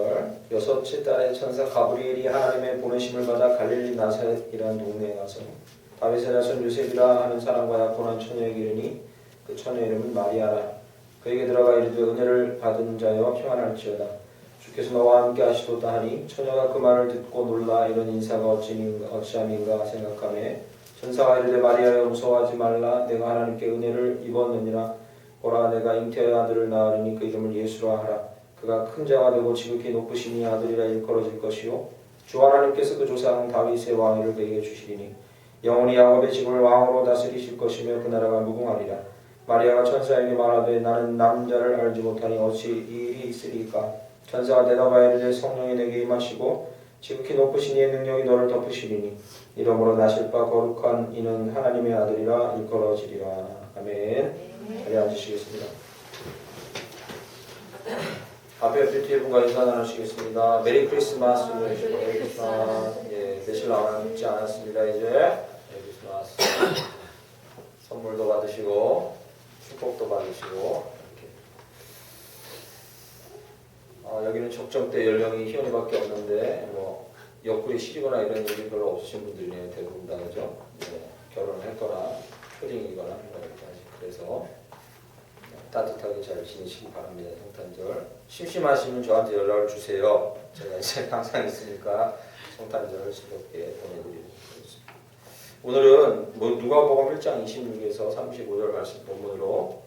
6절 여섯째 달에 천사 가브리엘이 하나님의 보내심을 받아 갈릴리 나사렛이라는 동네에 가서 다윗의 자손 요셉이라 하는 사람과 약혼한 처녀에게 이르니 그 처녀 이름은 마리아라. 그에게 들어가 이르되 은혜를 받은 자여 평안할지어다. 주께서 너와 함께 하시도다 하니 처녀가 그 말을 듣고 놀라 이런 인사가 어찌함인가 생각하매 천사가 이르되 마리아여 무서워하지 말라. 내가 하나님께 은혜를 입었느니라. 보라 내가 잉태하여 아들을 낳으리니 그 이름을 예수라 하라. 그가 큰 자가 되고 지극히 높으시니 아들이라 일컬어질 것이요 주 하나님께서 그 조상 다윗의 왕위를 그에게 주시리니 영원히 야곱의 집을 왕으로 다스리실 것이며 그 나라가 무궁하리라. 마리아가 천사에게 말하되 나는 남자를 알지 못하니 어찌 이 일이 있으리까. 천사가 대답하여 이르되 성령이 내게 임하시고 지극히 높으신 이의 능력이 너를 덮으시리니 이러므로 나실 바 거룩한 이는 하나님의 아들이라 일컬어지리라. 아멘. 자리에 앉으시겠습니다. 앞에 뷰티의 분과 인사 나누시겠습니다. 메리 크리스마스. 메리 크리스마스. 예, 며칠 남지 않았습니다. 이제 메리 크리스마스. 선물도 받으시고 축복도 받으시고 이렇게. 여기는 적정때 연령이 희원이밖에 없는데 뭐 옆구리 시리거나 이런 일이 별로 없으신 분들이네요. 대부분 다 그죠? 네, 결혼을 했거나 초딩이거나 뭐 이렇게 그래서 따뜻하게 잘 지내시기 바랍니다. 성탄절 심심하시면 저한테 연락을 주세요. 제가 이제 항상 있으니까 성탄절 즐겁게 보내드리도록 하겠습니다. 오늘은 누가복음 1장 26에서 35절 말씀 본문으로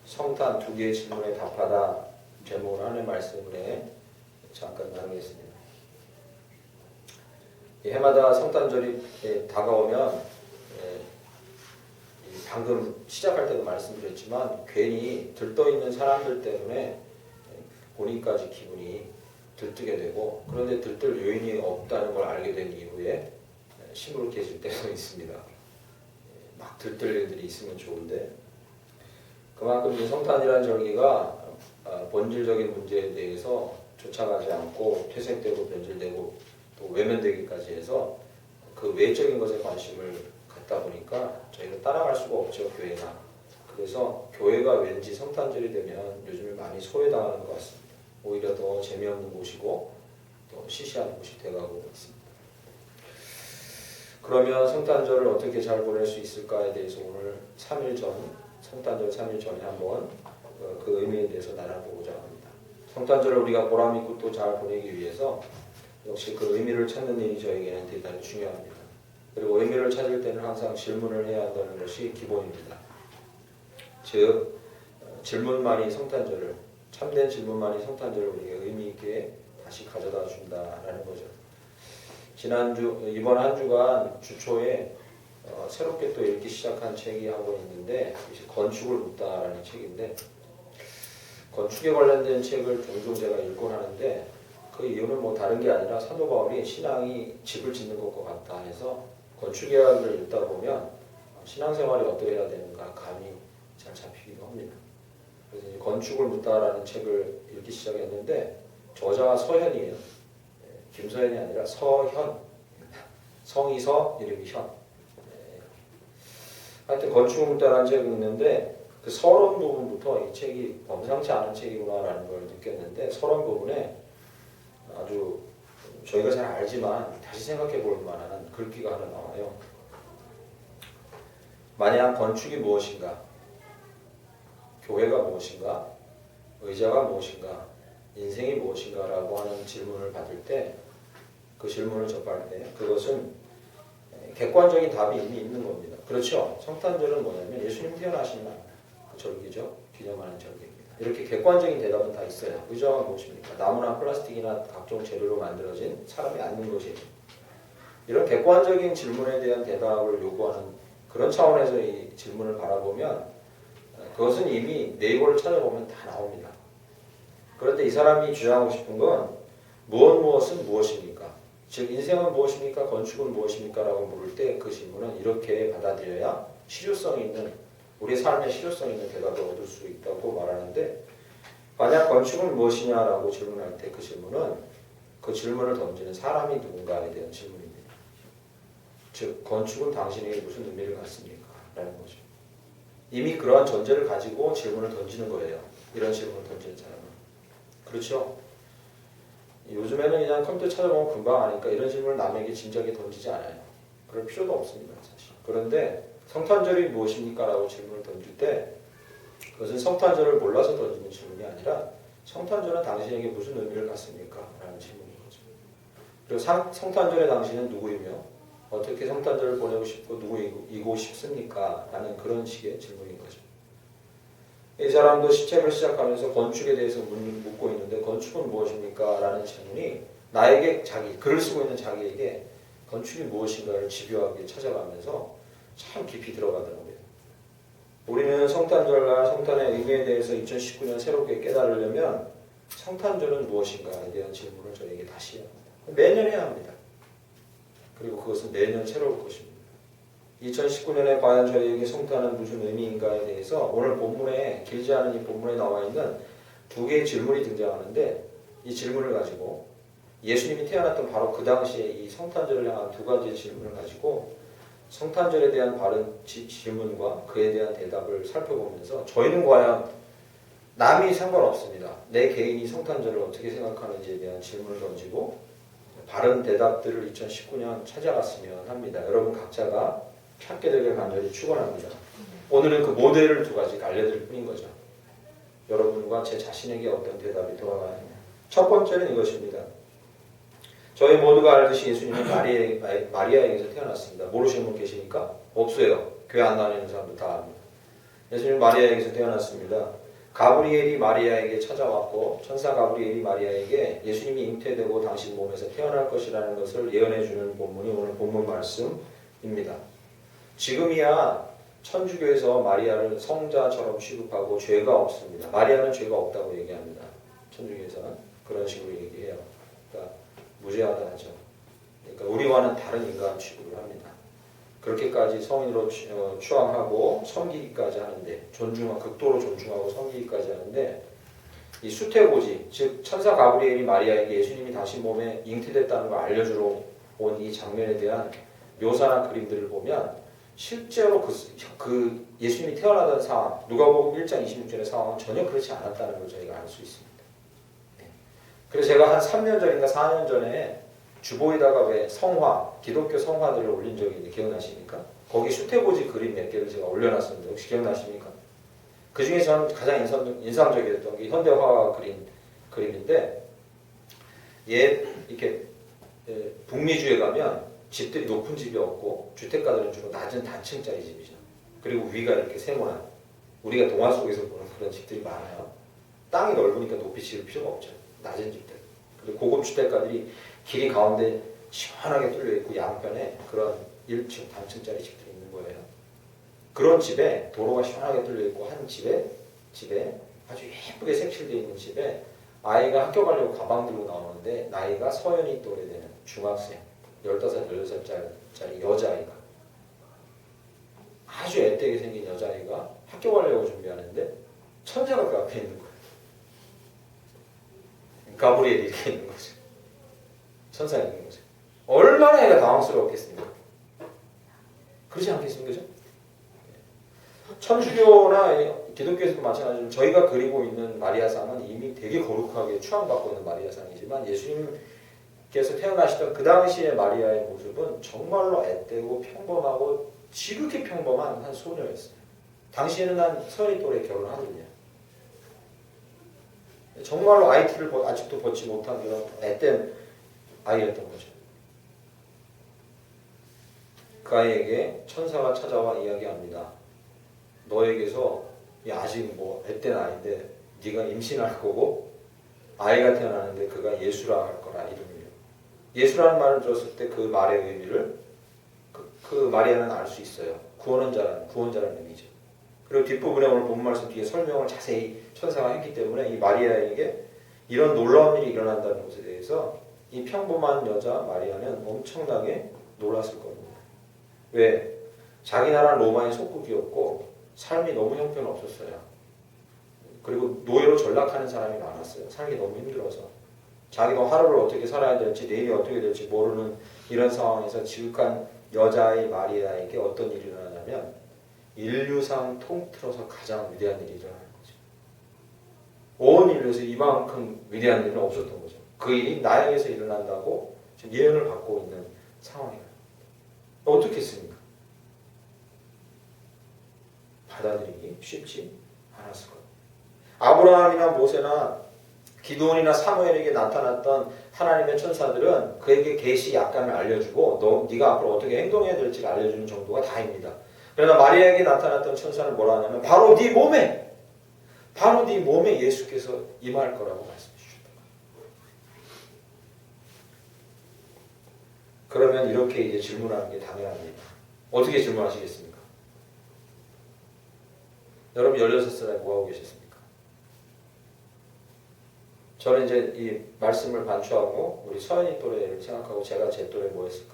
성탄 두 개의 질문에 답하다 제목으로 하는 말씀을 잠깐 나누겠습니다. 해마다 성탄절이 다가오면 방금 시작할 때도 말씀드렸지만 괜히 들떠있는 사람들 때문에 본인까지 기분이 들뜨게 되고 그런데 들뜰 요인이 없다는 걸 알게 된 이후에 시무룩해질 때도 있습니다. 막 들뜰 일들이 있으면 좋은데 그만큼 이 성탄이라는 절기가 본질적인 문제에 대해서 쫓아가지 않고 퇴색되고 변질되고 또 외면되기까지 해서 그 외적인 것에 관심을 갖다 보니까 저희가 따라갈 수가 없죠. 교회가. 그래서 교회가 왠지 성탄절이 되면 요즘에 많이 소외당하는 것 같습니다. 오히려 더 재미없는 곳이고 또 시시한 곳이 돼가고 있습니다. 그러면 성탄절을 어떻게 잘 보낼 수 있을까에 대해서 오늘 3일 전, 성탄절 3일 전에 한번 그 의미에 대해서 나눠보고자 합니다. 성탄절을 우리가 보람있고 또 잘 보내기 위해서 역시 그 의미를 찾는 일이 저에게는 대단히 중요합니다. 그리고 의미를 찾을 때는 항상 질문을 해야 한다는 것이 기본입니다. 즉 질문만이 성탄절을 참된 질문만이 성탄절을 우리에게 의미 있게 다시 가져다 준다라는 거죠. 이번 한 주간 주초에 새롭게 또 읽기 시작한 책이 한 권 있는데 건축을 묻다라는 책인데 건축에 관련된 책을 종종 제가 읽곤 하는데 그 이유는 뭐 다른 게 아니라 사도 바울이 신앙이 집을 짓는 것과 같다 해서 건축계약을 읽다 보면 신앙생활이 어떻게 해야 되는가 감이 잘 잡히기도 합니다. 그래서 건축을 묻다라는 책을 읽기 시작했는데 저자가 서현이에요. 김서현이 아니라 서현. 성이 서, 이름이 현. 하여튼 건축을 묻다라는 책을 읽는데 그 서론 부분부터 이 책이 범상치 않은 책이구나라는 걸 느꼈는데 서론 부분에 아주 저희가 잘 알지만 다시 생각해 볼 만한 글귀가 하나 나와요. 만약 건축이 무엇인가, 교회가 무엇인가, 의자가 무엇인가, 인생이 무엇인가 라고 하는 질문을 받을 때 그 질문을 접할 때 그것은 객관적인 답이 이미 있는 겁니다. 그렇죠? 성탄절은 뭐냐면 예수님 태어나신 날, 그 절기죠. 기념하는 절기입니다. 이렇게 객관적인 대답은 다 있어요. 의자가 무엇입니까? 나무나 플라스틱이나 각종 재료로 만들어진 사람이 앉는 것이에요. 이런 객관적인 질문에 대한 대답을 요구하는 그런 차원에서 이 질문을 바라보면 그것은 이미 네이버를 찾아보면 다 나옵니다. 그런데 이 사람이 주장하고 싶은 건 무엇은 무엇입니까? 즉 인생은 무엇입니까? 건축은 무엇입니까? 라고 물을 때 그 질문은 이렇게 받아들여야 실효성이 있는 우리의 삶에 실효성 있는 대답을 얻을 수 있다고 말하는데 만약 건축은 무엇이냐라고 질문할 때 그 질문은 그 질문을 던지는 사람이 누군가에 대한 질문입니다. 즉 건축은 당신에게 무슨 의미를 갖습니까? 라는 거죠. 이미 그러한 전제를 가지고 질문을 던지는 거예요. 이런 질문을 던지는 사람은. 그렇죠? 요즘에는 그냥 컴퓨터 찾아보면 금방 아니까 이런 질문을 남에게 진지하게 던지지 않아요. 그럴 필요도 없습니다, 사실. 그런데 성탄절이 무엇입니까? 라고 질문을 던질 때 그것은 성탄절을 몰라서 던지는 질문이 아니라 성탄절은 당신에게 무슨 의미를 갖습니까? 라는 질문인 거죠. 그리고 성탄절의 당신은 누구이며 어떻게 성탄절을 보내고 싶고 누구이고 싶습니까? 라는 그런 식의 질문인 거죠. 이 사람도 시책을 시작하면서 건축에 대해서 묻고 있는데 건축은 무엇입니까? 라는 질문이 나에게 글을 쓰고 있는 자기에게 건축이 무엇인가를 집요하게 찾아가면서 참 깊이 들어가더라고요. 우리는 성탄절과 성탄의 의미에 대해서 2019년 새롭게 깨달으려면 성탄절은 무엇인가에 대한 질문을 저에게 다시 해야 합니다. 매년 해야 합니다. 그리고 그것은 매년 새로울 것입니다. 2019년에 과연 저희에게 성탄은 무슨 의미인가에 대해서 오늘 본문에 길지 않은 이 본문에 나와 있는 두 개의 질문이 등장하는데 이 질문을 가지고 예수님이 태어났던 바로 그 당시에 이 성탄절을 향한 두 가지의 질문을 가지고 성탄절에 대한 바른 질문과 그에 대한 대답을 살펴보면서 저희는 과연 남이 상관없습니다. 내 개인이 성탄절을 어떻게 생각하는지에 대한 질문을 던지고 바른 대답들을 2019년 찾아갔으면 합니다. 여러분 각자가 찾게 되길 간절히 축원합니다. 오늘은 그 모델을 두 가지 알려드릴 뿐인 거죠. 여러분과 제 자신에게 어떤 대답이 돌아가야 하냐. 첫 번째는 이것입니다. 저희 모두가 알듯이 예수님은 마리아에게서 태어났습니다. 모르시는 분 계십니까? 없어요. 교회 안 다니는 사람도 다 압니다. 예수님은 마리아에게서 태어났습니다. 가브리엘이 마리아에게 찾아왔고 천사 가브리엘이 마리아에게 예수님이 잉태되고 당신 몸에서 태어날 것이라는 것을 예언해 주는 본문이 오늘 본문 말씀입니다. 지금이야 천주교에서 마리아를 성자처럼 취급하고 죄가 없습니다. 마리아는 죄가 없다고 얘기합니다. 천주교에서는 그런 식으로 얘기해요. 그러니까 무죄하다 하죠. 그러니까 우리와는 다른 인간 취급을 합니다. 그렇게까지 성인으로 추앙하고 섬기기까지 하는데 극도로 존중하고 섬기기까지 하는데 이 수태고지 즉 천사 가브리엘이 마리아에게 예수님이 당신 몸에 잉태됐다는 걸 알려주러 온 이 장면에 대한 묘사나 그림들을 보면 실제로 그 예수님이 태어나던 상황, 누가복음 1장 26절의 상황은 전혀 그렇지 않았다는 걸 저희가 알 수 있습니다. 그래서 제가 한 3년 전인가 4년 전에 주보에다가 왜 기독교 성화들을 올린 적이 있는데 기억나십니까? 거기 수태고지 그림 몇 개를 제가 올려놨습니다. 혹시 기억나십니까? 그 중에 저는 가장 인상적이었던 게 현대화가 그린 그림인데 이렇게 북미주에 가면 집들이 높은 집이 없고 주택가들은 주로 낮은 단층짜리 집이죠. 그리고 위가 이렇게 세모난 우리가 동화 속에서 보는 그런 집들이 많아요. 땅이 넓으니까 높이 지을 필요가 없죠. 낮은 집들. 그리고 고급 주택가들이 길이 가운데 시원하게 뚫려 있고 양편에 그런 1층 단층짜리 집들이 있는 거예요. 그런 집에 도로가 시원하게 뚫려 있고 한 집에 아주 예쁘게 색칠되어 있는 집에 아이가 학교 가려고 가방 들고 나오는데 나이가 서연이 또래 되는 중학생 15, 16살짜리 여자아이가 아주 앳되게 생긴 여자아이가 학교 가려고 준비하는데 천사가 그 앞에 있는 거예요. 가브리엘이 이렇게 있는 거죠. 천사가 있는 거죠. 얼마나 애가 당황스러웠겠습니까? 그렇지 않겠습니까? 천주교나 기독교에서도 마찬가지로 저희가 그리고 있는 마리아상은 이미 되게 거룩하게 추앙받고 있는 마리아상이지만 예수님께서 태어나시던 그 당시의 마리아의 모습은 정말로 앳되고 평범하고 지극히 평범한 한 소녀였어요. 당시에는 한 서리 또래 결혼하거든요. 정말로 아이티를 아직도 벗지 못한 그런 앳된 아이였던 거죠. 그 아이에게 천사가 찾아와 이야기합니다. 너에게서 아직 앳된 아이인데 네가 임신할 거고 아이가 태어나는데 그가 예수라 할 거라 이름이에요. 예수라는 말을 들었을 때 그 말의 의미를 그 마리아는 알 수 있어요. 구원자라는 의미죠. 그리고 뒷부분에 오늘 본 말씀 뒤에 설명을 자세히 천사가 했기 때문에 이 마리아에게 이런 놀라운 일이 일어난다는 것에 대해서 이 평범한 여자 마리아는 엄청나게 놀랐을 겁니다. 왜? 자기 나라는 로마의 속국이었고 삶이 너무 형편없었어요. 그리고 노예로 전락하는 사람이 많았어요. 살기 너무 힘들어서. 자기가 하루를 어떻게 살아야 될지 내일이 어떻게 될지 모르는 이런 상황에서 지극한 여자의 마리아에게 어떤 일이 일어나냐면 인류상 통틀어서 가장 위대한 일이 일어나는 거죠. 온 인류에서 이만큼 위대한 일은 없었던 거죠. 그 일이 나에게서 일어난다고 지금 예언을 받고 있는 상황이에요. 어떻게 했습니까? 받아들이기 쉽지 않았을 거예요. 아브라함이나 모세나 기드온이나 사무엘에게 나타났던 하나님의 천사들은 그에게 계시 약간을 알려주고 네가 앞으로 어떻게 행동해야 될지를 알려주는 정도가 다입니다. 그러나 마리아에게 나타났던 천사는 뭐라 하냐면 바로 네 몸에 예수께서 임할 거라고 말씀해 주셨다. 그러면 이렇게 이제 질문하는 게 당연합니다. 어떻게 질문하시겠습니까? 여러분 16살에 뭐하고 계셨습니까? 저는 이제 이 말씀을 반추하고 우리 서연이 또래를 생각하고 제가 제 또래 뭐 했을까?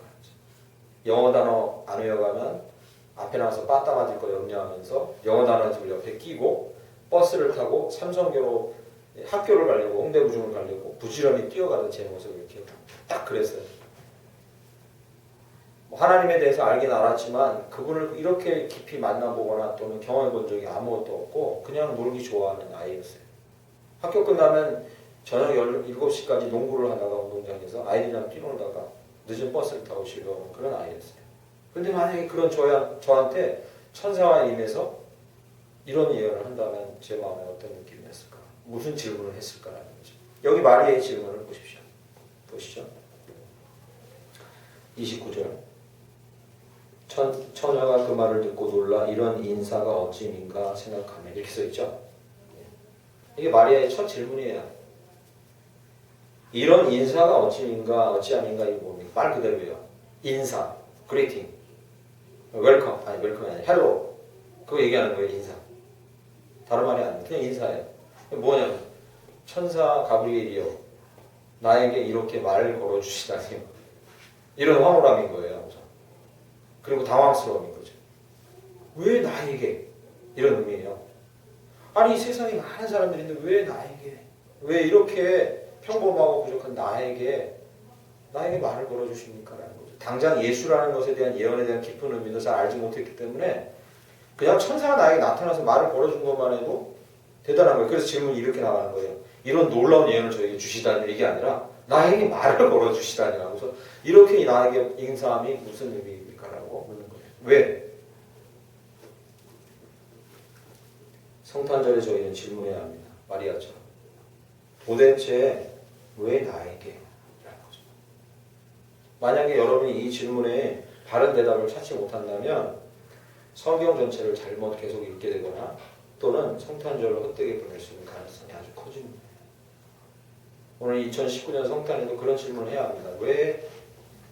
영어 단어 안 외워가면 앞에 나와서 빠따 맞을 거 염려하면서 영어 단어집을 옆에 끼고 버스를 타고 삼성교로 학교를 가려고 홍대부중을 가려고 부지런히 뛰어가던 제 모습을 기억합니다. 딱 그랬어요. 뭐 하나님에 대해서 알긴 알았지만 그분을 이렇게 깊이 만나보거나 또는 경험해 본 적이 아무것도 없고 그냥 놀기 좋아하는 아이였어요. 학교 끝나면 저녁 7시까지 농구를 하다가 운동장에서 아이들이랑 뛰놀다가 늦은 버스를 타고 집에 오는 그런 아이였어요. 근데 만약에 그런 저한테 천사가 임해서 이런 예언을 한다면 제 마음에 어떤 느낌이었을까? 무슨 질문을 했을까라는 거죠. 여기 마리아의 질문을 보십시오. 보시죠. 29절. 처녀가 그 말을 듣고 놀라 이런 인사가 어찌민가 생각하며 이렇게 써있죠. 이게 마리아의 첫 질문이에요. 이런 인사가 어찌함인가 이게 뭡니까? 말 그대로예요. 인사, greeting, welcome, 웰컴이 아니라 hello. 그거 얘기하는 거예요. 인사. 다른 말이 아니에요. 그냥 인사예요. 뭐냐면 천사 가브리엘이요. 나에게 이렇게 말을 걸어주시다니요. 이런 황홀함인 거예요. 우선. 그리고 당황스러움인 거죠. 왜 나에게? 이런 의미예요. 아니 이 세상에 많은 사람들인데 왜 나에게? 왜 이렇게 평범하고 부족한 나에게 말을 걸어주십니까? 라는 거죠. 당장 예수라는 것에 대한 예언에 대한 깊은 의미도 잘 알지 못했기 때문에 그냥 천사가 나에게 나타나서 말을 걸어준 것만 해도 대단한 거예요. 그래서 질문이 이렇게 나가는 거예요. 이런 놀라운 예언을 저에게 주시다니 이게 아니라 나에게 말을 걸어주시다니 하고서 이렇게 나에게 인사함이 무슨 의미입니까? 라고 묻는 거예요. 왜? 성탄절에 저희는 질문해야 합니다. 마리아처럼. 도대체 왜 나에게? 라는 거죠. 만약에 여러분이 이 질문에 바른 대답을 찾지 못한다면 성경 전체를 잘못 계속 읽게 되거나 또는 성탄절을 헛되게 보낼 수 있는 가능성이 아주 커집니다. 오늘 2019년 성탄에도 그런 질문을 해야 합니다. 왜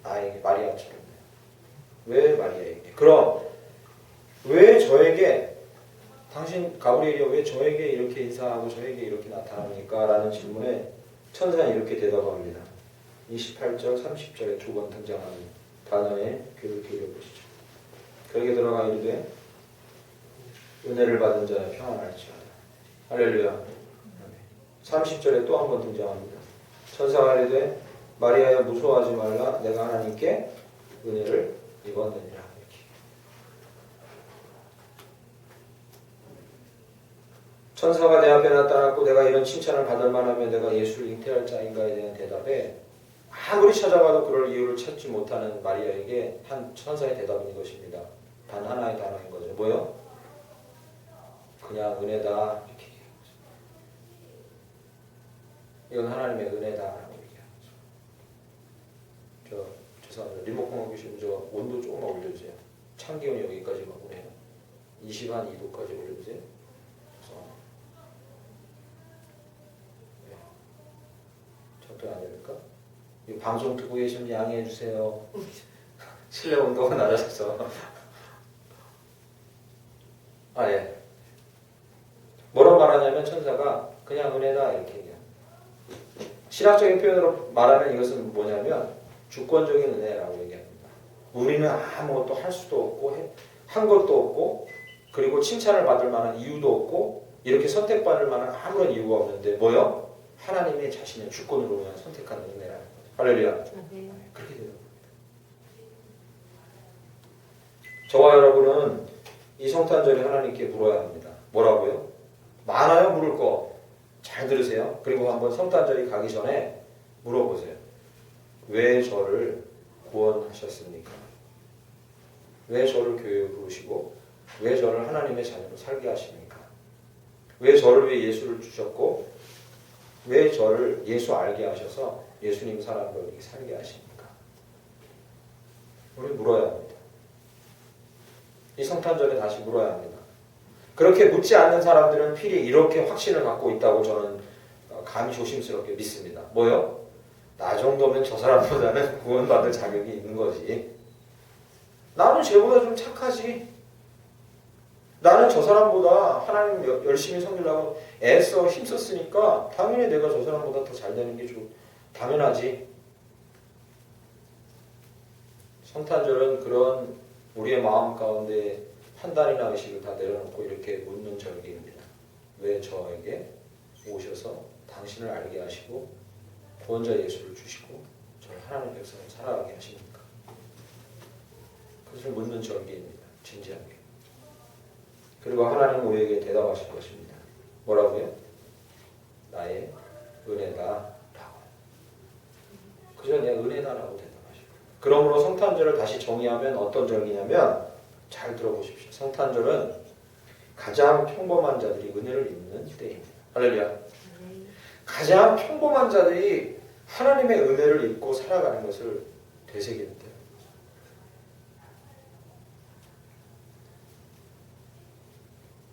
나에게? 마리아처럼. 왜 마리아에게? 그럼 왜 저에게 당신 가브리엘이요 왜 저에게 이렇게 인사하고 저에게 이렇게 나타납니까? 라는 질문에 천사는 이렇게 대답합니다. 28절 30절에 두 번 등장하는 단어에 귀를 기울여 보시죠. 그에게 들어가 이르되 은혜를 받은 자는 평안할지어다. 할렐루야. 30절에 또 한 번 등장합니다. 천사가 이르되 마리아여 무서워하지 말라 내가 하나님께 은혜를 입었느니라. 천사가 내 앞에 나타났고 내가 이런 칭찬을 받을 만하면 내가 예수를 잉태할 자인가에 대한 대답에 아무리 찾아봐도 그럴 이유를 찾지 못하는 마리아에게 한 천사의 대답인 것입니다. 단 하나의 단어인 거죠. 뭐요? 그냥 은혜다 이렇게 얘기하는 거죠. 이건 하나님의 은혜다라고 얘기하는 거죠. 죄송합니다. 리모컨 하고 계시면 저 온도 조금만 올려주세요. 참기온이 여기까지 막 오네요. 22도까지 올려주세요. 저도 안 됩니까? 이 방송 듣고 계시면 양해해 주세요. 실내 온도가 낮아져서. 예. 뭐라고 말하냐면 천사가 그냥 은혜다 이렇게 얘기해요. 신학적인 표현으로 말하면 이것은 뭐냐면 주권적인 은혜라고 얘기합니다. 우리는 아무것도 할 수도 없고 한 것도 없고 그리고 칭찬을 받을 만한 이유도 없고 이렇게 선택받을 만한 아무런 이유가 없는데 뭐요? 하나님의 자신의 주권으로 그냥 선택하는 은혜라는 거죠. 할렐루야. 그렇게 되는 겁니다. 저와 여러분은 이 성탄절에 하나님께 물어야 합니다. 뭐라고요? 많아요 물을 거. 잘 들으세요. 그리고 한번 성탄절이 가기 전에 물어보세요. 왜 저를 구원하셨습니까? 왜 저를 교회에 부르시고 왜 저를 하나님의 자녀로 살게 하십니까? 왜 저를 위해 예수를 주셨고 왜 저를 예수 알게 하셔서 예수님 사랑으로 이렇게 살게 하십니까? 우리 물어야 합니다. 이 성탄절에 다시 물어야 합니다. 그렇게 묻지 않는 사람들은 필히 이렇게 확신을 갖고 있다고 저는 감히 조심스럽게 믿습니다. 뭐요? 나 정도면 저 사람보다는 구원받을 자격이 있는 거지. 나는 쟤보다 좀 착하지. 나는 저 사람보다 하나님 열심히 섬기려고 애써 힘썼으니까 당연히 내가 저 사람보다 더 잘 되는 게 좀 당연하지. 성탄절은 그런 우리의 마음 가운데 판단이나 의식을 다 내려놓고 이렇게 묻는 절기입니다. 왜 저에게 오셔서 당신을 알게 하시고 구원자 예수를 주시고 저를 하나님의 백성을 살아가게 하십니까? 그것을 묻는 절기입니다. 진지하게. 그리고 하나님은 우리에게 대답하실 것입니다. 뭐라고요? 나의 은혜다 라고. 그저 내 은혜다라고 대답하시고. 그러므로 성탄절을 다시 정의하면 어떤 절기냐면 잘 들어보십시오. 성탄절은 가장 평범한 자들이 은혜를 입는 때입니다. 할렐루야. 가장 평범한 자들이 하나님의 은혜를 입고 살아가는 것을 되새기는 때입니다.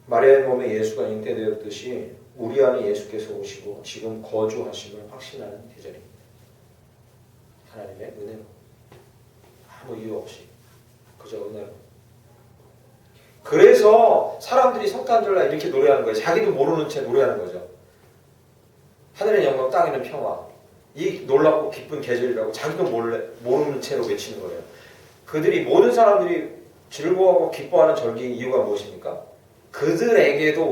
마리아의 몸에 예수가 잉태되었듯이 우리 안에 예수께서 오시고 지금 거주하심을 확신하는 계절입니다. 하나님의 은혜로. 아무 이유 없이 그저 은혜로. 그래서 사람들이 성탄절날 이렇게 노래하는 거예요. 자기도 모르는 채 노래하는 거죠. 하늘의 영광 땅에는 평화. 이 놀랍고 기쁜 계절이라고 자기도 모르는 채로 외치는 거예요. 그들이 모든 사람들이 즐거워하고 기뻐하는 절기의 이유가 무엇입니까? 그들에게도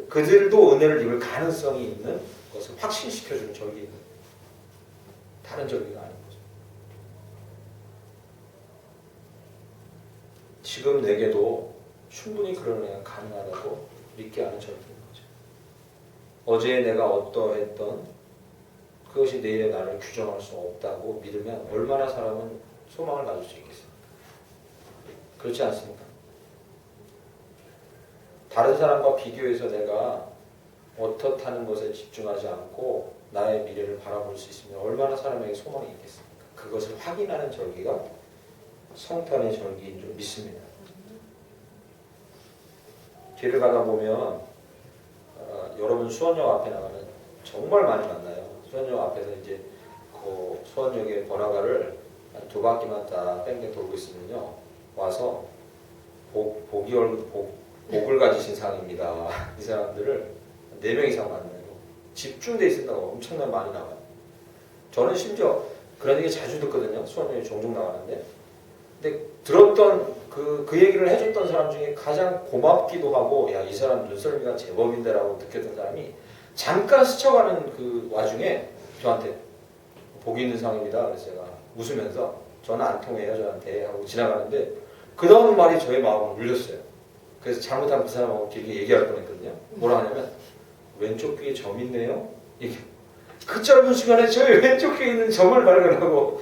그들도 은혜를 입을 가능성이 있는 것을 확신시켜주는 절기입니다. 다른 절기가 아닌 거죠. 지금 내게도 충분히 그런 은혜가 가능하다고 믿게 하는 절기인 거죠. 어제 내가 어떠했던 그것이 내일의 나를 규정할 수 없다고 믿으면 얼마나 사람은 소망을 가질 수 있겠습니까? 그렇지 않습니까? 다른 사람과 비교해서 내가 어떻다는 것에 집중하지 않고 나의 미래를 바라볼 수 있으면 얼마나 사람에게 소망이 있겠습니까? 그것을 확인하는 절기가 성탄의 절기인 줄 믿습니다. 길을 가다 보면 여러분 수원역 앞에 나가면 정말 많이 만나요. 수원역 앞에서 이제 그 수원역의 번화가를 한 2바퀴만 딱 뺑뺑 돌고 있으면요. 와서 복을 가지신 상입니다. 이 사람들을 4명 이상 만나요. 집중돼 있었다고 엄청나게 많이 나와요. 저는 심지어 그런 얘기 자주 듣거든요. 수원역에 종종 나가는데. 근데 들었던 그 얘기를 해줬던 사람 중에 가장 고맙기도 하고 야, 이 사람 눈썰미가 제법인데라고 느꼈던 사람이 잠깐 스쳐가는 그 와중에 저한테 복이 있는 상입니다. 그래서 제가 웃으면서 저는 안 통해요 저한테 하고 지나가는데 그 다음 말이 저의 마음을 울렸어요. 그래서 잘못하면 그 사람하고 길게 얘기할 뻔했거든요. 뭐라 하냐면 왼쪽 귀에 점 있네요. 이게 그 짧은 시간에 저의 왼쪽 귀에 있는 점을 발견하고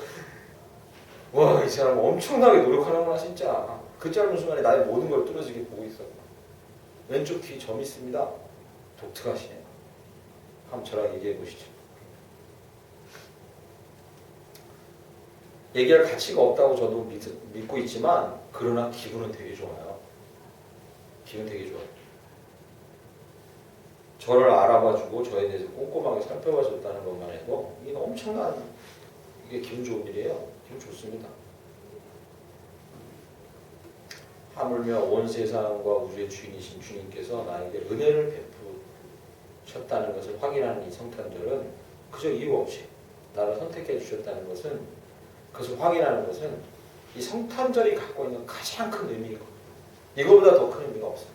와, 이 사람 엄청나게 노력하는구나 진짜. 그 짧은 순간에 나의 모든 걸 뚫어지게 보고 있어. 왼쪽 귀에 점 있습니다. 독특하시네요. 한번 저랑 얘기해 보시죠. 얘기할 가치가 없다고 저도 믿고 있지만 그러나 기분은 되게 좋아요. 기분 되게 좋아요. 저를 알아봐주고 저에 대해서 꼼꼼하게 살펴봐줬다는 것만 해도 이게 엄청난 이게 기분 좋은 일이에요. 기분 좋습니다. 하물며 온 세상과 우주의 주인이신 주님께서 나에게 은혜를 베푸셨다는 것을 확인하는 이 성탄절은 그저 이유 없이 나를 선택해 주셨다는 것은 그것을 확인하는 것은 이 성탄절이 갖고 있는 가장 큰 의미이고 이거보다 더 큰 의미가 없어요.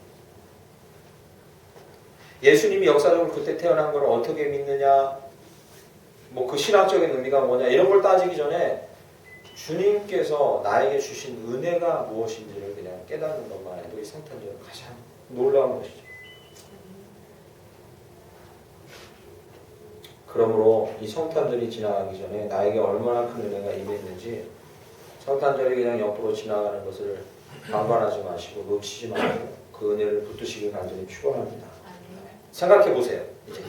예수님이 역사적으로 그때 태어난 걸 어떻게 믿느냐, 뭐 그 신학적인 의미가 뭐냐 이런 걸 따지기 전에 주님께서 나에게 주신 은혜가 무엇인지를 그냥 깨닫는 것만 해도 이 성탄절은 가장 놀라운 것이죠. 그러므로 이 성탄절이 지나가기 전에 나에게 얼마나 큰 은혜가 임했는지 성탄절이 그냥 옆으로 지나가는 것을 방관하지 마시고 놓치지 말고 그 은혜를 붙드시길 간절히 축원합니다. 생각해 보세요. 이제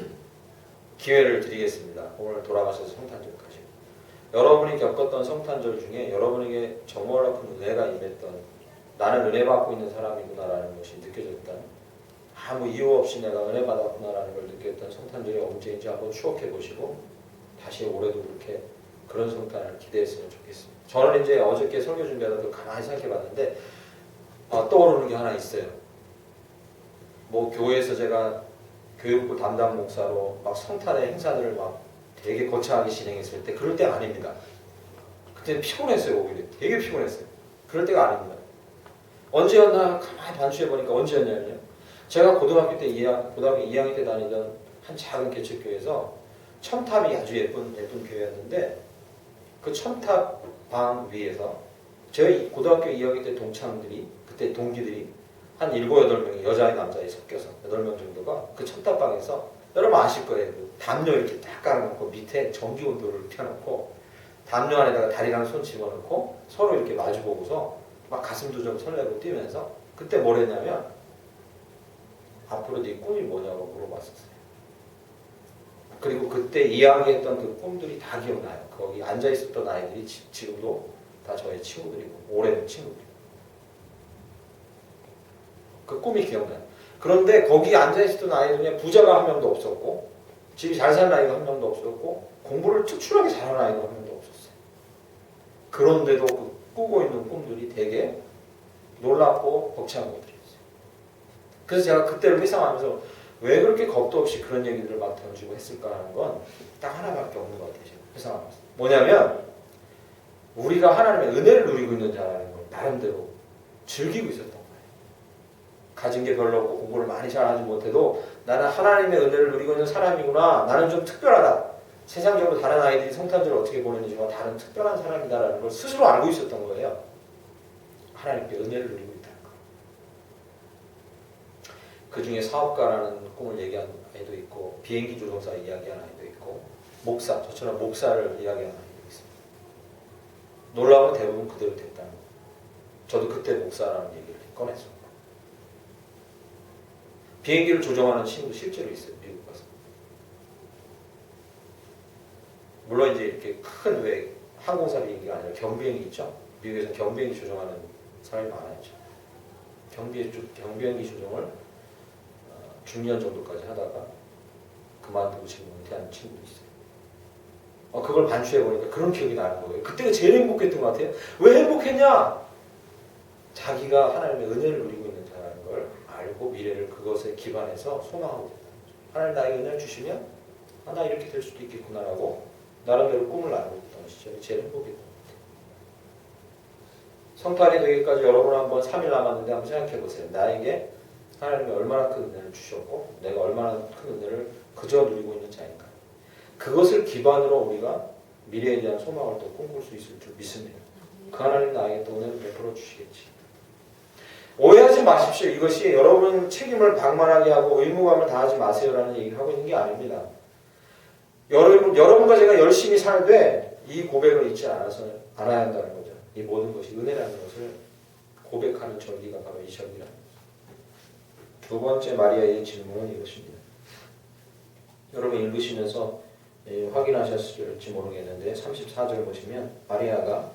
기회를 드리겠습니다. 오늘 돌아가셔서 성탄절까지 여러분이 겪었던 성탄절 중에 여러분에게 정말 큰 은혜가 임했던, 나는 은혜 받고 있는 사람이구나라는 것이 느껴졌던, 아무 이유 없이 내가 은혜 받았구나라는 걸 느꼈던 성탄절이 언제인지 한번 추억해 보시고 다시 올해도 그렇게 그런 성탄을 기대했으면 좋겠습니다. 저는 이제 어저께 설교 준비하다 가만히 생각해 봤는데 떠오르는 게 하나 있어요. 뭐 교회에서 제가 교육부 담당 목사로 막 성탄의 행사들을 막 되게 거창하게 진행했을 때 그럴 때가 아닙니다. 그때 피곤했어요. 오히려 되게 피곤했어요. 그럴 때가 아닙니다. 언제였나 가만히 반추해 보니까 언제였냐면요. 제가 고등학교 2학년 때 다니던 한 작은 개척교회에서 첨탑이 아주 예쁜 교회였는데 그 첨탑 방 위에서 저희 고등학교 2학년 때 동창들이, 그때 동기들이 한 7, 8명이 여자애 남자애 섞여서 8명 정도가 그 첨탑방에서, 여러분 아실 거예요. 그 담요 이렇게 딱 깔아놓고 밑에 전기온도를 켜놓고 담요 안에다가 다리랑 손 집어넣고 서로 이렇게 마주보고서 막 가슴도 좀 설레고 뛰면서 그때 뭘 했냐면 앞으로 네 꿈이 뭐냐고 물어봤었어요. 그리고 그때 이야기했던 그 꿈들이 다 기억나요. 거기 앉아있었던 아이들이 지금도 다 저의 친구들이고 오래된 친구들이고 그 꿈이 기억나요. 그런데 거기 앉아있었던 아이 중에 부자가 한 명도 없었고 집이 잘 사는 아이가 한 명도 없었고 공부를 특출나게 잘하는 아이가 한 명도 없었어요. 그런데도 그 꾸고 있는 꿈들이 되게 놀랍고 벅찬 것들이었어요. 그래서 제가 그때를 회상하면서 왜 그렇게 겁도 없이 그런 얘기들을 막 던지고 했을까 하는 건 딱 하나밖에 없는 것 같아요. 회상하면서. 뭐냐면 우리가 하나님의 은혜를 누리고 있는 자라는 걸 나름대로 즐기고 있었던 거예요. 가진 게 별로 없고 공부를 많이 잘하지 못해도 나는 하나님의 은혜를 누리고 있는 사람이구나. 나는 좀 특별하다. 세상적으로 다른 아이들이 성탄절을 어떻게 보내는지와 다른 특별한 사람이다라는 걸 스스로 알고 있었던 거예요. 하나님께 은혜를 누리고 있다는 거. 그 중에 사업가라는 꿈을 얘기한 아이도 있고 비행기 조종사 이야기한 아이도 있고 목사, 저처럼 목사를 이야기하는 아이도 있습니다. 놀라운 건 대부분 그대로 됐다는 거. 저도 그때 목사라는 얘기를 꺼냈어요. 비행기를 조종하는 친구 실제로 있어요. 미국 가서. 물론 이제 이렇게 큰 왜 항공사 비행기가 아니라 경비행기 있죠. 미국에서 경비행기 조종하는 사람이 많았죠. 경비행기 조종을 중년 정도까지 하다가 그만두고 지금 은퇴한 친구도 있어요. 그걸 반추해 보니까 그런 기억이 나는 거예요. 그때가 제일 행복했던 것 같아요. 왜 행복했냐? 자기가 하나님의 은혜를 누리고 있는 자라는 걸 알고 미래를 그것에 기반해서 소망하고 있다. 하나님 나에게 은혜를 주시면 나 이렇게 될 수도 있겠구나라고 나름대로 꿈을 나누고 있던 시절이 제일 행복했던 것 같아요. 성탄이 되기까지 여러분 한번 3일 남았는데 한번 생각해 보세요. 나에게 하나님이 얼마나 큰 은혜를 주셨고 내가 얼마나 큰 은혜를 그저 누리고 있는 자인가. 그것을 기반으로 우리가 미래에 대한 소망을 또 꿈꿀 수 있을 줄 믿습니다. 그 하나님 나에게 또 은혜를 베풀어 주시겠지. 오해하지 마십시오. 이것이 여러분 책임을 방만하게 하고 의무감을 다하지 마세요라는 얘기를 하고 있는 게 아닙니다. 여러분과 제가 열심히 살되 이 고백을 잊지 않아야 한다는 거죠. 이 모든 것이 은혜라는 것을 고백하는 절기가 바로 이 절기라는 거죠. 두 번째 마리아의 질문은 이것입니다. 여러분 읽으시면서 확인하셨을지 모르겠는데 34절 보시면 마리아가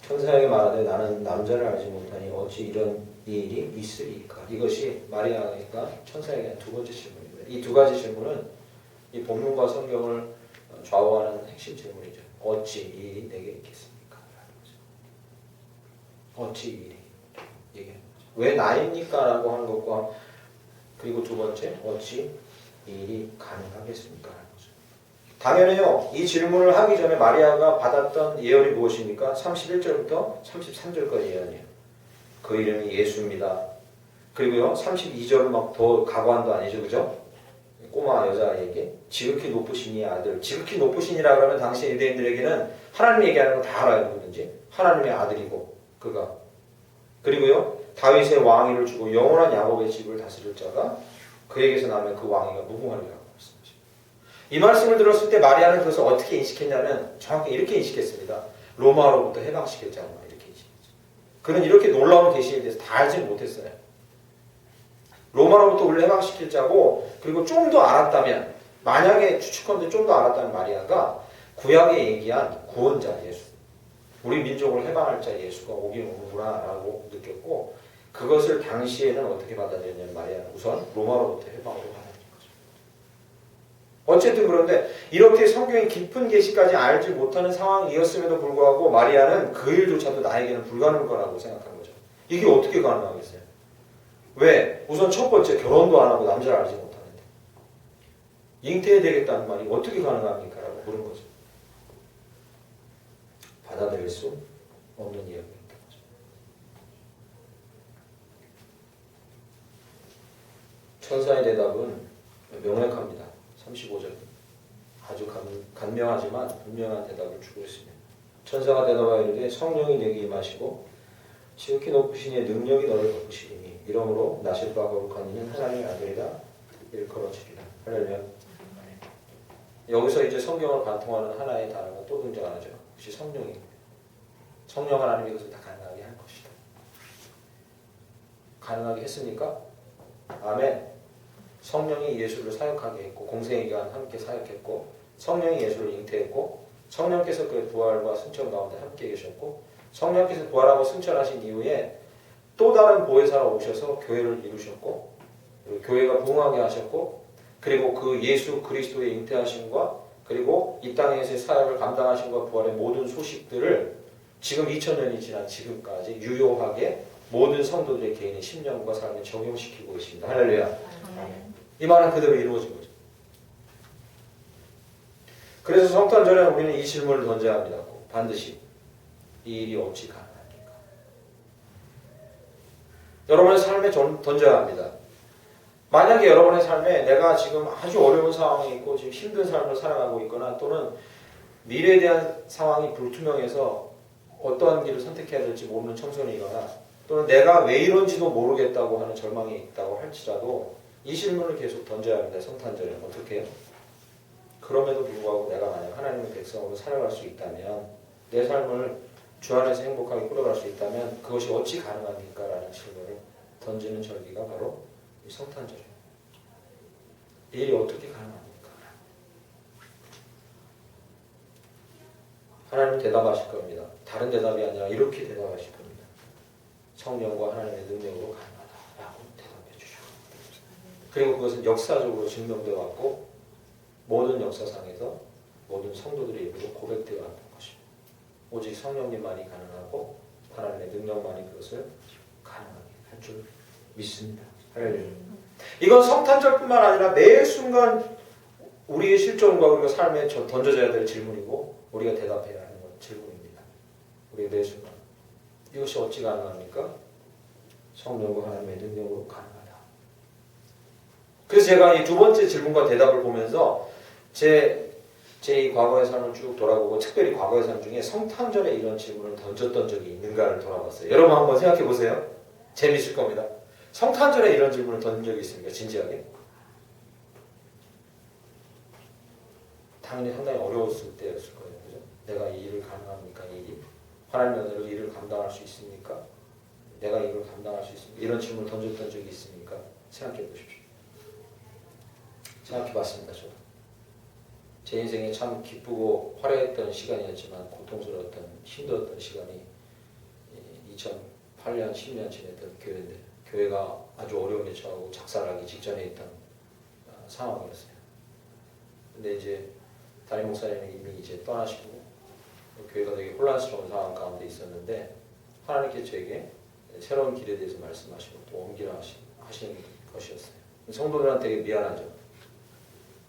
천사에게 말하되 나는 남자를 알지 못하니 어찌 이런 일이 있으리까. 이것이 마리아가 천사에게 한 두 번째 질문입니다. 이 두 가지 질문은 이 본문과 성경을 좌우하는 핵심 질문이죠. 어찌 이 일이 내게 있겠습니까? 어찌 이 일이 얘기하는 거죠. 왜 나입니까? 라고 하는 것과 그리고 두 번째 어찌 이 일이 가능하겠습니까? 라는 거죠. 당연히요. 이 질문을 하기 전에 마리아가 받았던 예언이 무엇입니까? 31절부터 33절까지 예언이에요. 그 이름이 예수입니다. 그리고요 32절은 막 더 가관도 아니죠. 그죠? 꼬마 여자에게 지극히 높으신 이 아들, 지극히 높으신이라 그러면 당시 유대인들에게는 하나님이 얘기하는 거 다 알아요. 누구든지. 하나님의 아들이고 그가. 그리고요 다윗의 왕위를 주고 영원한 야곱의 집을 다스릴 자가 그에게서 나면 그 왕위가 무궁하리라고 말씀하십니다. 이 말씀을 들었을 때 마리아는 그것을 어떻게 인식했냐면 정확히 이렇게 인식했습니다. 로마로부터 해방시켰잖아요. 이렇게 인식했죠. 그는 이렇게 놀라운 계시에 대해서 다 알지 못했어요. 로마로부터 우리를 해방시킬 자고, 그리고 좀 더 알았다면, 만약에 추측컨대 좀 더 알았다면 마리아가 구약에 얘기한 구원자 예수, 우리 민족을 해방할 자 예수가 오긴 오는구나라고 느꼈고, 그것을 당시에는 어떻게 받아들였냐면 마리아는 우선 로마로부터 해방으로 받아들인 거죠. 어쨌든 그런데 이렇게 성경의 깊은 계시까지 알지 못하는 상황이었음에도 불구하고 마리아는 그 일조차도 나에게는 불가능할 거라고 생각한 거죠. 이게 어떻게 가능하겠어요? 왜? 우선 첫 번째, 결혼도 안 하고 남자를 알지 못하는데 잉태해야 되겠다는 말이 어떻게 가능합니까? 라고 물은 거죠. 받아들일 수 없는 이야기입니다. 천사의 대답은 명확합니다. 35절. 아주 간명하지만 분명한 대답을 주고 있습니다. 천사가 대답하여 이르되 성령이 내게 임하시고 지극히 높으신 이의 능력이 너를 덮으시리니 이러므로 나실 바 거룩한 이는 하나님의 아들이라 일컬어지리라. 할렐루야. 여기서 이제 성경을 관통하는 하나의 단어가 또 등장하죠. 그것이 성령입니다. 성령 하나님이 이것을 다 가능하게 할 것이다. 가능하게 했습니까? 아멘. 성령이 예수를 사역하게 했고 공생의 기간 함께 사역했고 성령이 예수를 잉태했고 성령께서 그의 부활과 승천 가운데 함께 계셨고 성령께서 부활하고 승천하신 이후에 또 다른 보혜사로 오셔서 교회를 이루셨고 그리고 교회가 부흥하게 하셨고 그리고 그 예수 그리스도의 잉태하심과 그리고 이 땅에서의 사역을 감당하심과 부활의 모든 소식들을 지금 2000년이 지난 지금까지 유효하게 모든 성도들의 개인의 심령과 삶에 적용시키고 있습니다. 할렐루야. 이 말은 그대로 이루어진 거죠. 그래서 성탄절에 우리는 이 질문을 던져야 합니다. 반드시 이 일이 어찌 가능합니까? 여러분의 삶에 던져야 합니다. 만약에 여러분의 삶에 내가 지금 아주 어려운 상황에 있고 지금 힘든 삶을 살아가고 있거나 또는 미래에 대한 상황이 불투명해서 어떠한 길을 선택해야 될지 모르는 청소년이거나 또는 내가 왜 이런지도 모르겠다고 하는 절망이 있다고 할지라도 이 질문을 계속 던져야 합니다. 성탄절에 어떻게 해요? 그럼에도 불구하고 내가 만약 하나님의 백성으로 살아갈 수 있다면 내 삶을 주 안에서 행복하게 꾸려갈 수 있다면 그것이 어찌 가능합니까? 라는 질문을 던지는 절기가 바로 이 성탄절이에요. 이 일이 어떻게 가능합니까? 하나님 대답하실 겁니다. 다른 대답이 아니라 이렇게 대답하실 겁니다. 성령과 하나님의 능력으로 가능하다라고 대답해 주시고 그리고 그것은 역사적으로 증명되어 왔고 모든 역사상에서 모든 성도들의 입으로 고백되어 왔던 것입니다. 오직 성령님만이 가능하고 하나님의 능력만이 그것을 가능하게 할 줄 믿습니다. 할렐루야. 이건 성탄절뿐만 아니라 매 순간 우리의 실존과 우리가 삶에 던져져야 될 질문이고 우리가 대답해야 하는 질문입니다. 우리의 매 순간 이것이 어찌 가능합니까? 성령과 하나님의 능력으로 가능하다. 그래서 제가 이 두 번째 질문과 대답을 보면서 제 이 과거의 삶을 쭉 돌아보고 특별히 과거의 삶 중에 성탄절에 이런 질문을 던졌던 적이 있는가를 돌아봤어요. 여러분 한번 생각해 보세요. 재밌을 겁니다. 성탄절에 이런 질문을 던진 적이 있습니까? 진지하게? 당연히 상당히 어려웠을 때였을 거예요. 그죠? 내가 이 일을 가능합니까? 이 일이? 하나님의 은혜로 이 일을 감당할 수 있습니까? 내가 이걸 감당할 수 있습니까? 이런 질문을 던졌던 적이 있습니까? 생각해 보십시오. 생각해 봤습니다. 저도. 제 인생에 참 기쁘고 화려했던 시간이었지만 고통스러웠던 힘들었던 시간이 2008년, 10년 지냈던 교회인데 교회가 아주 어려움에 처하고 작살나기 직전에 있던 상황이었어요. 근데 이제 담임 목사님이 이미 이제 떠나시고 교회가 되게 혼란스러운 상황 가운데 있었는데 하나님께 저에게 새로운 길에 대해서 말씀하시고 또 옮기라 하시는 것이었어요. 성도들한테 미안하죠.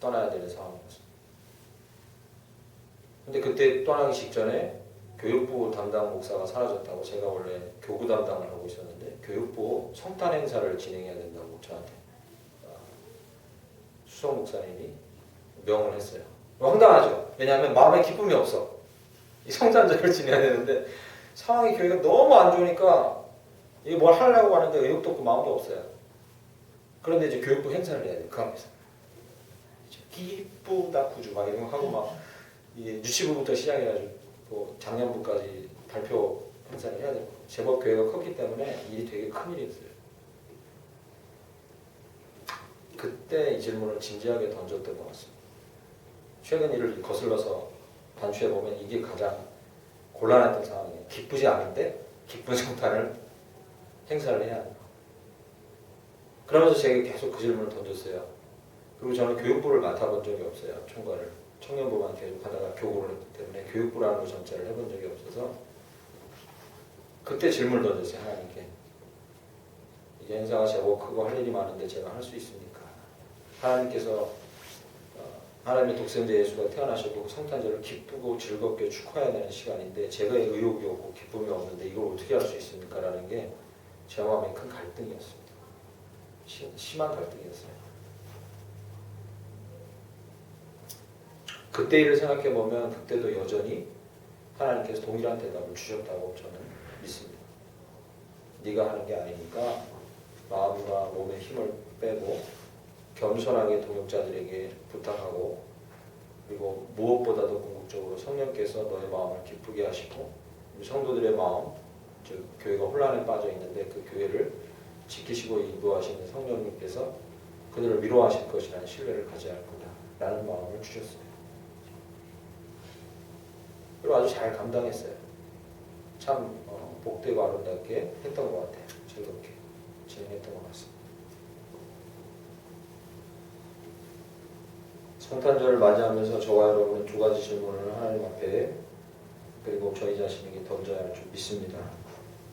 떠나야 되는 상황이었어요. 근데 그때 떠나기 직전에 교육부 담당 목사가 사라졌다고 제가 원래 교구 담당을 하고 있었는데 교육부 성탄 행사를 진행해야 된다고 저한테 수석 목사님이 명을 했어요. 황당하죠. 왜냐하면 마음에 기쁨이 없어. 이 성탄절을 지내야 되는데 상황이 교회가 너무 안 좋으니까 이게 뭘 하려고 하는데 의욕도 없고 마음도 없어요. 그런데 이제 교육부 행사를 해야 돼요. 그 앞에서. 기쁘다 구주 막 이런 거 하고 막 이게 유치부부터 시작해가지고 뭐 작년부까지 발표 행사를 해야 되고 제법 교회가 컸기 때문에 일이 되게 큰 일이었어요. 그때 이 질문을 진지하게 던졌던 것 같습니다. 최근 일을 거슬러서 반추해 보면 이게 가장 곤란했던 상황이에요. 기쁘지 않은데 기쁜 성탄을 행사를 해야 한다. 그러면서 제가 계속 그 질문을 던졌어요. 그리고 저는 교육부를 맡아본 적이 없어요. 총괄을. 청년부만 계속 하다가 교구를 했기 때문에 교육부라는 거 전체를 해본 적이 없어서 그때 질문을 던졌어요. 하나님께. 이게 행사가 제법 크고 할 일이 많은데 제가 할 수 있습니까? 하나님께서 하나님의 독생자 예수가 태어나셨고 성탄절을 기쁘고 즐겁게 축하해야 되는 시간인데 제가 의욕이 없고 기쁨이 없는데 이걸 어떻게 할 수 있습니까? 라는 게 제 마음에 큰 갈등이었습니다. 심한 갈등이었어요. 그때 일을 생각해보면 그때도 여전히 하나님께서 동일한 대답을 주셨다고 저는 믿습니다. 네가 하는 게 아니니까 마음과 몸에 힘을 빼고 겸손하게 동역자들에게 부탁하고 그리고 무엇보다도 궁극적으로 성령께서 너의 마음을 기쁘게 하시고 우리 성도들의 마음, 즉 교회가 혼란에 빠져 있는데 그 교회를 지키시고 인도하시는 성령님께서 그들을 위로하실 것이라는 신뢰를 가져야 할 거다라는 마음을 주셨어요. 그리고 아주 잘 감당했어요. 참 복되고 아름답게 했던 것 같아요. 즐겁게 진행했던 것 같습니다. 성탄절을 맞이하면서 저와 여러분은 두 가지 질문을 하나님 앞에 그리고 저희 자신에게 던져야 할 줄 믿습니다.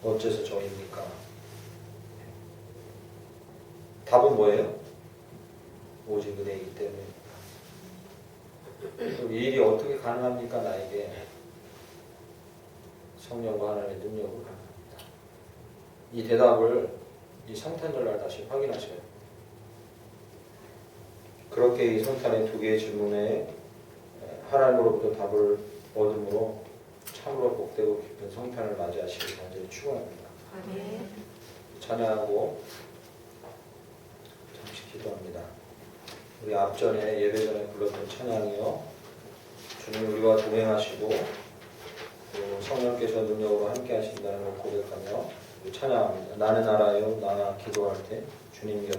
어째서 저입니까? 답은 뭐예요? 오직 은혜이기 때문에. 이 일이 어떻게 가능합니까? 나에게 성령과 하나님의 능력으로 가능합니다. 이 대답을 이 성탄절날 다시 확인하셔야 돼요. 그렇게 이 성탄의 두 개의 질문에 하나님으로부터 답을 얻음으로 참으로 복되고 기쁜 성탄을 맞이하시길 간절히 축원합니다. 찬양하고 잠시 기도합니다. 우리 앞전에 예배 전에 불렀던 찬양이요. 주님 우리와 동행하시고 성령께서 능력으로 함께 하신다는 걸 고백하며 찬양합니다. 나는 알아요. 나 기도할 때 주님 곁에